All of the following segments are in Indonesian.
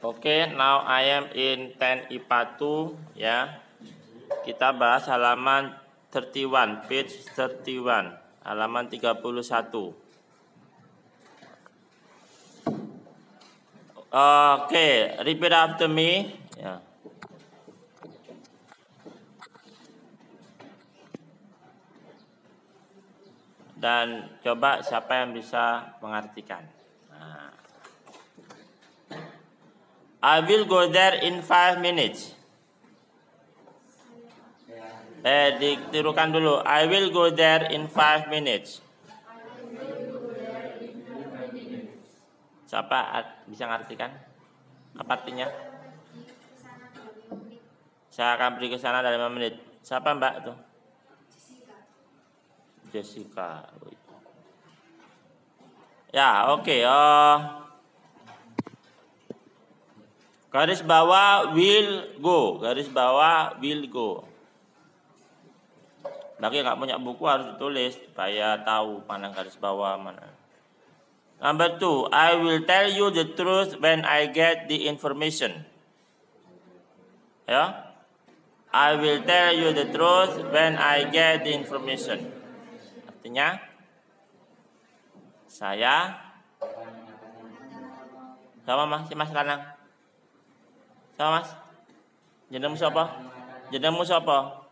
Oke, now I am in 10 IPA 2 ya. Kita bahas halaman 31, page 31, halaman 31. Oke, repeat after me ya. Dan coba siapa yang bisa mengartikan. I will go there in 5 minutes. Ditirukan dulu. I will go there in 5 minutes. Siapa bisa mengartikan? Apa artinya? Saya akan pergi ke sana dalam 5 menit. Siapa Mbak tuh? Jessica. Ya, oke. Garis bawah will go. Garis bawah will go. Bagi nggak punya buku harus ditulis supaya tahu mana garis bawah mana. Number 2, I will tell you the truth when I get the information. Ya, I will tell you the truth when I get the information. Artinya, saya sama Mas Lanang. Sama Mas. Jenengmu siapa? Jenengmu siapa?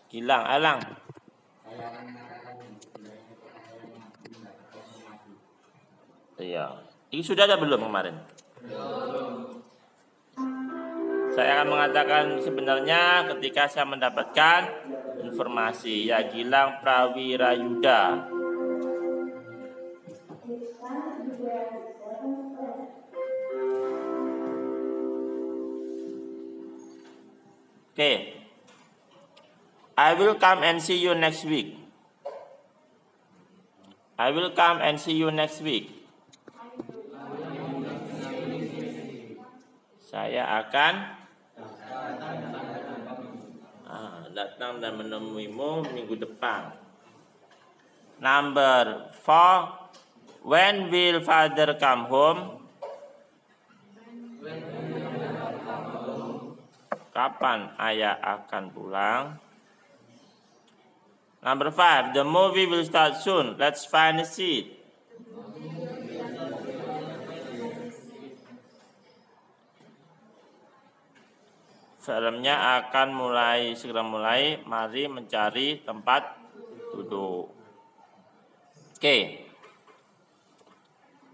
Gilang. Alang. Iya. Ini sudah ada belum kemarin? Belum. Saya akan mengatakan sebenarnya ketika saya mendapatkan informasi ya Gilang Prawirayuda. Okay. I will come and see you next week. I will come and see you next week. Saya akan datang dan menemuimu minggu depan. Number 4. When will father come home? Kapan ayah akan pulang? Number 5. The movie will start soon. Let's find a seat. Filmnya akan segera mulai. Mari mencari tempat duduk. Okay.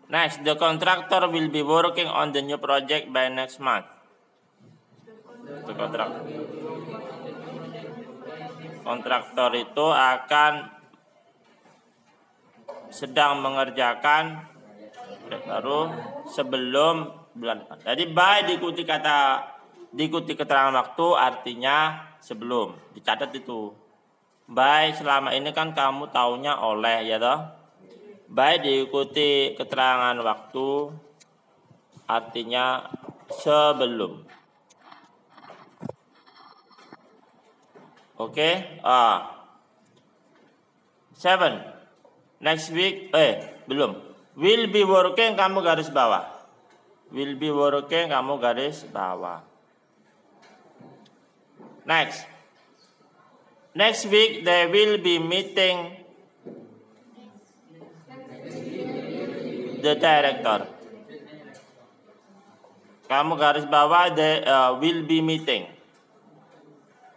Next, the contractor will be working on the new project by next month. Kontraktor itu akan sedang mengerjakan baru sebelum bulan depan. Jadi by diikuti keterangan waktu artinya sebelum. Dicatat itu. By selama ini kan kamu taunya oleh ya toh. By diikuti keterangan waktu artinya sebelum. Oke, 7. Next week, belum. Will be working, kamu garis bawah. Will be working, kamu garis bawah. Next week, they will be meeting the director. Kamu garis bawah, they will be meeting.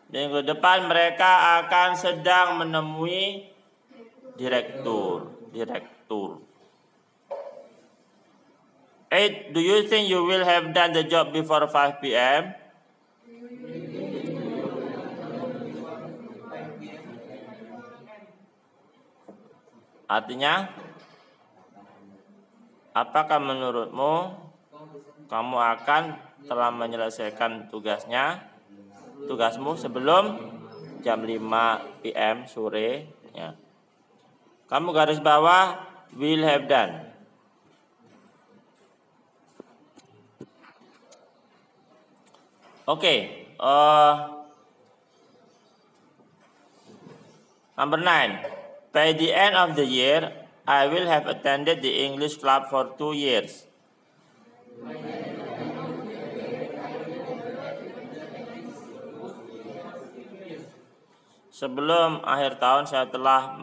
Minggu depan mereka akan sedang menemui direktur. 8. Do you think you will have done the job before 5 p.m.? Artinya, apakah menurutmu kamu akan telah menyelesaikan tugasmu sebelum jam 5 PM sore ya. Kamu garis bawah will have done. Oke, number 9. By the end of the year, I will have attended the English club for 2 years. sebelum akhir tahun saya telah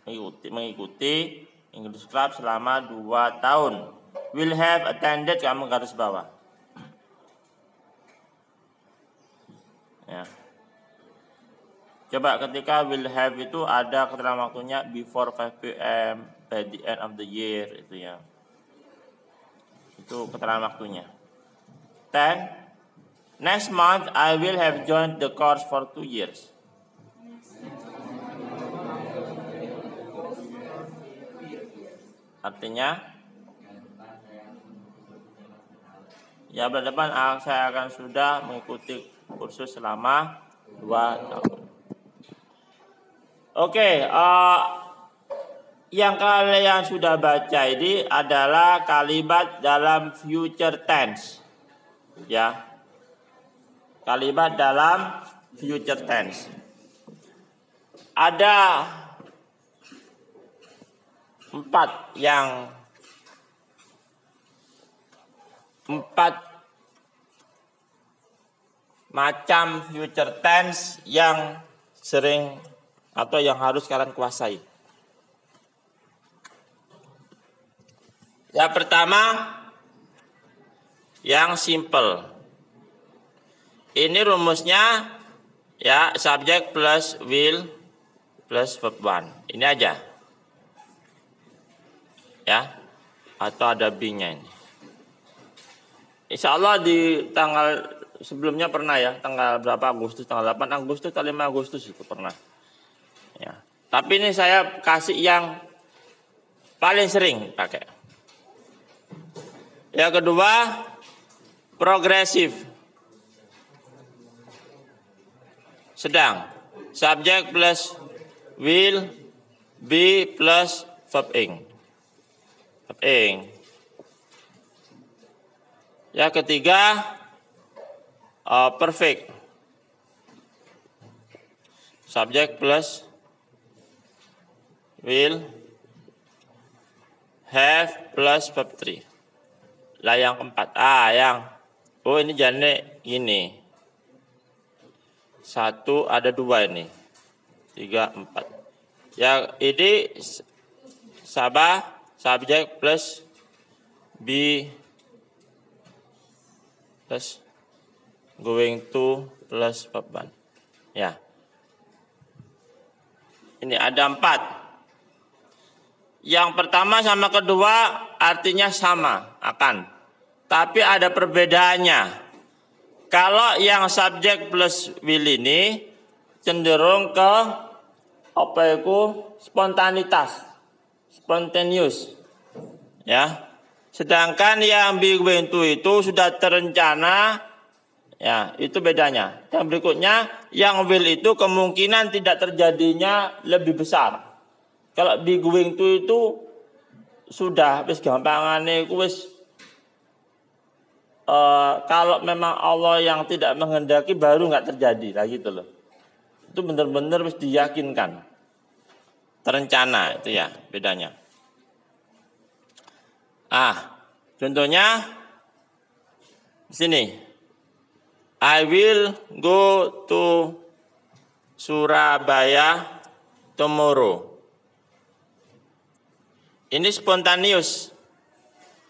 mengikuti English Club selama 2 tahun. Will have attended, kamu garis bawah. Ya. Coba ketika will have itu ada keterangan waktunya before 5 p.m. by the end of the year itu ya. Itu keterangan waktunya. 10. Next month I will have joined the course for 2 years. Artinya ya bulan depan saya akan sudah mengikuti kursus selama 2 tahun. Oke, yang kalian sudah baca ini adalah kalimat dalam future tense. Ya. Kalimat dalam future tense. Ada 4 macam future tense yang sering atau yang harus kalian kuasai. Yang pertama, yang simple. Ini rumusnya ya subject plus will plus verb 1. Ini aja. Ya. Atau ada B-nya ini. Insya Allah di tanggal sebelumnya pernah ya, tanggal berapa Agustus, tanggal 8 Agustus atau 5 Agustus itu pernah. Ya. Tapi ini saya kasih yang paling sering pakai. Yang kedua, progresif. Sedang. Subject plus will, be plus verb ing. Verb ing. Yang ketiga, perfect. Subject plus will, have plus verb 3. Lah yang keempat, ini jane gini. 1 ada 2 ini. 3, 4. Yang ini subject plus be plus going to plus verb 1. Ya. Ini ada 4. Yang pertama sama kedua artinya sama, akan. Tapi ada perbedaannya. Kalau yang subject plus will ini cenderung ke spontanitas, spontaneous. Ya. Sedangkan yang be going to itu sudah terencana. Ya, itu bedanya. Yang berikutnya, yang will itu kemungkinan tidak terjadinya lebih besar. Kalau be going to itu sudah wis gampangane wis kalau memang Allah yang tidak menghendaki baru nggak terjadi lah gitu loh. Itu benar-benar wis diyakinkan. Terencana itu ya bedanya. Contohnya di sini. I will go to Surabaya tomorrow. Ini spontaneous.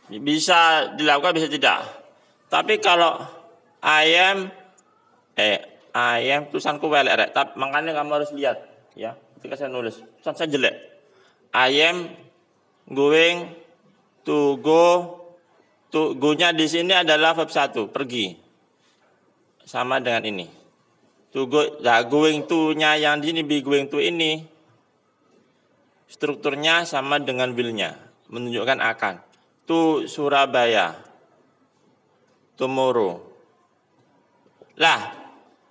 Bisa dilakukan, bisa tidak. Tapi kalau I am tulisanku welek, tapi makanya kamu harus lihat ya. Ketika saya nulis, tulisan saya jelek. I am going to go. Go-nya di sini adalah verb 1, pergi. Sama dengan ini. To go, going to-nya yang di sini be going to ini strukturnya sama dengan will-nya, menunjukkan akan. To Surabaya tomorrow. Lah,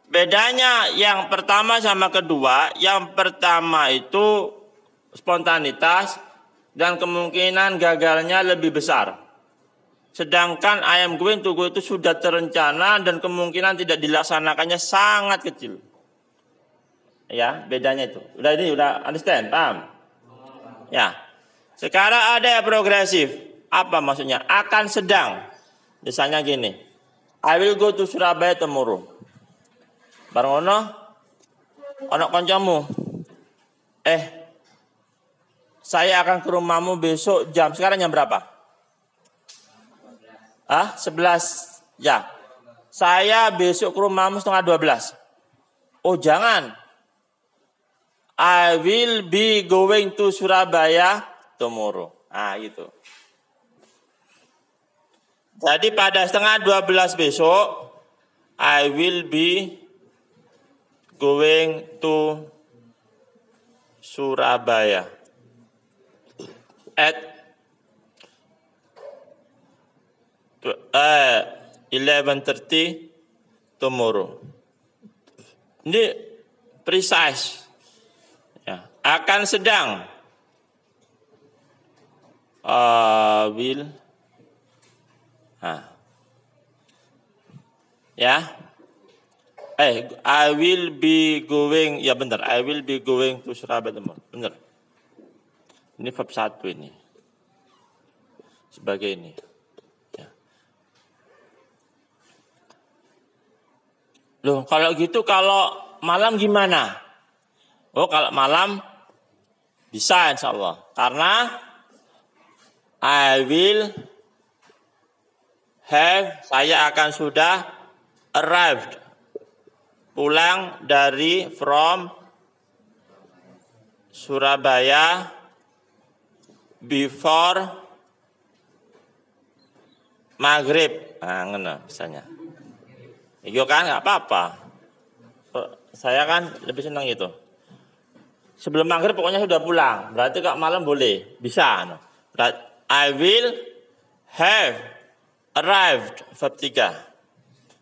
bedanya yang pertama sama kedua, yang pertama itu spontanitas dan kemungkinan gagalnya lebih besar. Sedangkan I am going to go itu sudah terencana dan kemungkinan tidak dilaksanakannya sangat kecil. Ya, bedanya itu. Udah understand, paham? Ya. Sekarang ada yang progresif. Apa maksudnya? Akan sedang. Misalnya gini. I will go to Surabaya tomorrow. Barengono Ono kancamu. Saya akan ke rumahmu besok sekarang jam berapa? 11. Ya. Saya besok ke rumahmu setengah 12. Oh, jangan. I will be going to Surabaya tomorrow. Gitu. Jadi pada setengah 12 besok, I will be going to Surabaya at 11:30 tomorrow. Ini precise. Ya, akan sedang. Will. Ya. I will be going. Ya benar. I will be going to Surabaya tomorrow. Benar. Ini verb 1 ini. Sebagai ini. Ya. Loh, kalau gitu kalau malam gimana? Oh, kalau malam bisa insyaallah. Karena I will have, saya akan sudah arrived, pulang from Surabaya before maghrib. Ngono misalnya. Iya kan, nggak apa-apa. Saya kan lebih senang itu. Sebelum maghrib pokoknya sudah pulang. Berarti kalau malam boleh, bisa. Berarti I will have arrived, verb 3.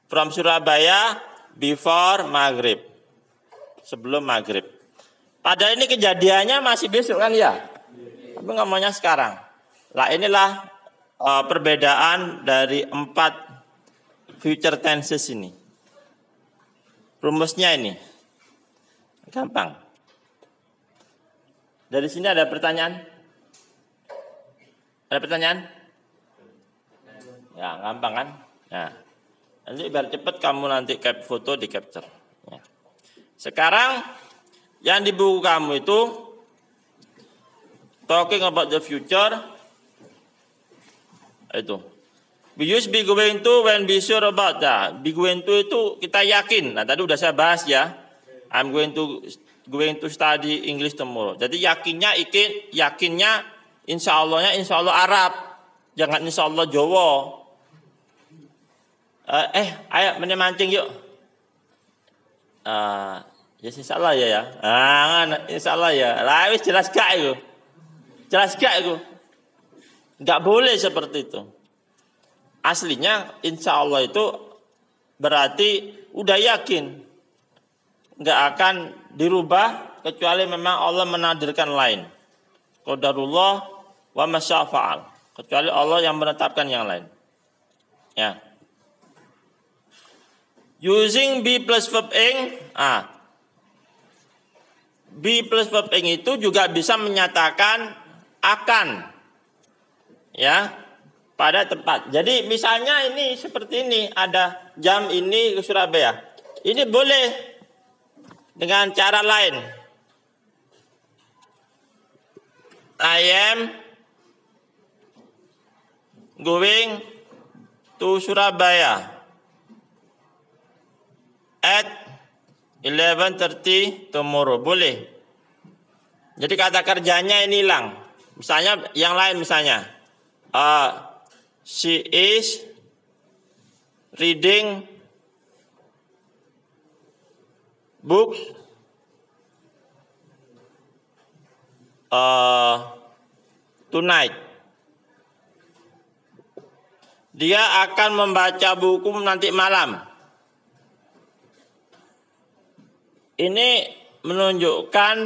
From Surabaya before maghrib. Sebelum maghrib. Padahal ini kejadiannya masih besok kan ya? Tapi ngomongnya sekarang. Lah inilah perbedaan dari 4 future tenses ini. Rumusnya ini. Gampang. Dari sini ada pertanyaan? Ada pertanyaan? Ya, gampang kan? Nah, nanti biar cepat kamu nanti foto di capture. Ya. Sekarang yang di buku kamu itu talking about the future itu. We use be going to when be sure about that. Be going to itu kita yakin. Nah, tadi udah saya bahas ya. I'm going to study English tomorrow. Jadi yakinnya insya Allah Arab, jangan insya Allah Jawa. Ayo mancing yuk. Ya insya Allah ya. Insya Allah ya. Lah wis jelas gak itu? Gak boleh seperti itu. Aslinya insya Allah itu berarti udah yakin. Gak akan dirubah kecuali memang Allah menakdirkan lain. Qadarullah wa masyafa'al. Kecuali Allah yang menetapkan yang lain. Ya. Using be plus verb ing. Be plus verb ing itu juga bisa menyatakan akan. Ya. Pada tempat. Jadi misalnya ini seperti ini. Ada jam ini ke Surabaya. Ini boleh dengan cara lain. I am going to Surabaya at 11:30 tomorrow. Boleh. Jadi kata kerjanya ini hilang. Misalnya yang lain misalnya. She is reading books tonight. Dia akan membaca buku nanti malam. Ini menunjukkan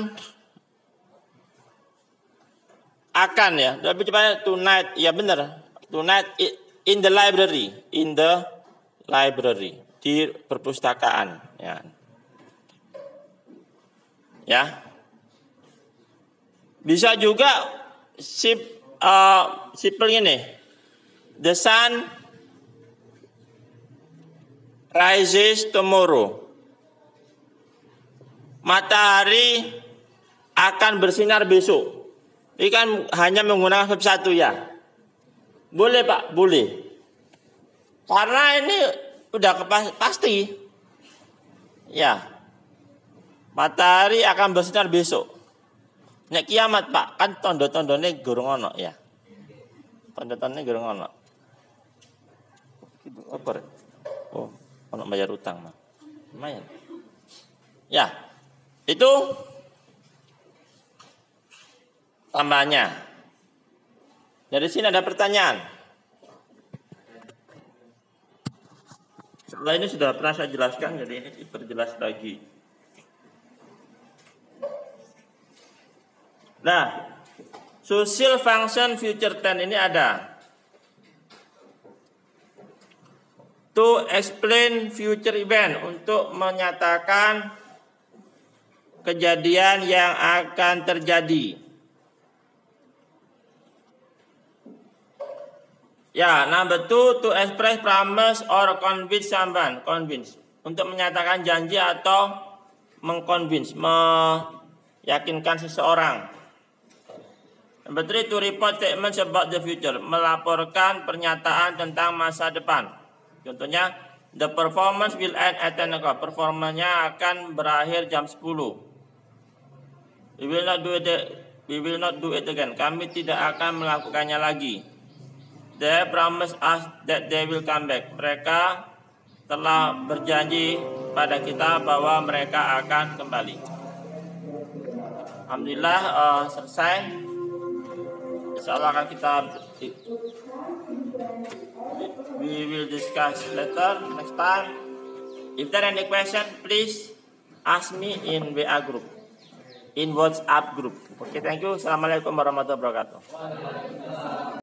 akan ya. Lebih cepatnya tonight. Ya benar. Tonight in the library. In the library. Di perpustakaan. Ya. Bisa juga simple ini. The sun rises tomorrow. matahari akan bersinar besok. Ini kan hanya menggunakan verb 1 ya. Boleh Pak, boleh. Karena ini udah pasti. Ya. Matahari akan bersinar besok. Nek kiamat Pak, kan tondo-tondone gorong ono ya. Tondo-tondone gorong ono. Apa? Oh, ono bayar utang mah. Lumayan. Ya. Itu tambahannya. Dari sini ada pertanyaan. Setelah ini sudah pernah saya jelaskan, jadi ini diperjelas lagi. Nah, social function future tense ini ada. To explain future event, untuk menyatakan kejadian yang akan terjadi. Ya, number 2, to express promise or convince someone. Convince, untuk menyatakan janji atau mengconvince, meyakinkan seseorang. Number 3, to report statements about the future, melaporkan pernyataan tentang masa depan. Contohnya, the performance will end at 10 o'clock. Performanya akan berakhir jam 10. We will not do it again. Kami tidak akan melakukannya lagi. They promise us that they will come back. Mereka telah berjanji pada kita bahwa mereka akan kembali. Alhamdulillah selesai. Insyaallah akan kita we will discuss later next time. If there are any question, please ask me in WA group, in WhatsApp group. Okay, thank you. Assalamualaikum warahmatullahi wabarakatuh.